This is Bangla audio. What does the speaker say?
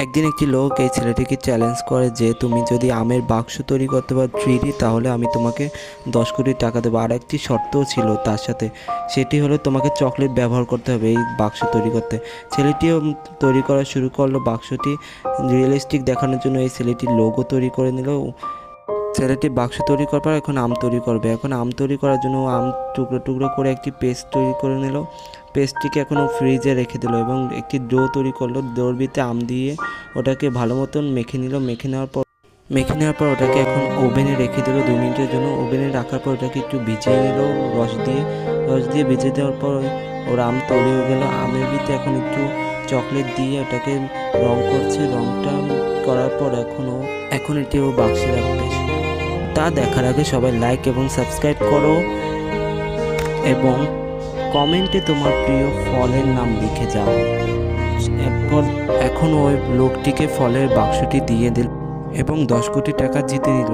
একদিন একটি লোক এই ছেলেটিকে চ্যালেঞ্জ করে যে তুমি যদি আমের বাক্স তৈরি করতে পারো 3D তাহলে আমি তোমাকে 10 কোটি টাকা দেবো। আর একটি শর্তও ছিল তার সাথে, সেটি হলো তোমাকে চকলেট ব্যবহার করতে হবে এই বাক্স তৈরি করতে। ছেলেটিও তৈরি করা শুরু করলো বাক্সটি রিয়েলিস্টিক দেখানোর জন্য। এই ছেলেটি লোগো তৈরি করে নিল। ছেলেটি বাক্স তৈরি করার পর এখন আম তৈরি করবে। এখন আম তৈরি করার জন্য আম টুকরো টুকরো করে একটি পেস্ট তৈরি করে নিল। পেস্টটিকে এখন ফ্রিজে রেখে দিল এবং একটি ডো তৈরি করলো। ডোর ভিতরে আম দিয়ে ওটাকে ভালো মতন মেখে নিল। মেখে নেওয়ার পর ওটাকে এখন ওভেনে রেখে দিল 2 মিনিটের জন্য। ওভেনে রাখার পর ওটাকে একটু ভিজিয়ে নিল রস দিয়ে ভিজিয়ে দেওয়ার পর ওর আম তৈরি হয়ে গেল। আমের ভিতরে এখন একটু চকলেট দিয়ে ওটাকে রং করছে। রংটা করার পর এখন এটি ও বাক্সে রাখবে। তা দেখার আগে সবাই লাইক এবং সাবস্ক্রাইব করো এবং কমেন্টে তোমার প্রিয় ফলের নাম লিখে যাও। এখন ওই লোকটিকে ফলের বাক্সটি দিয়ে দিল এবং 10 কোটি টাকা জিতে নিল।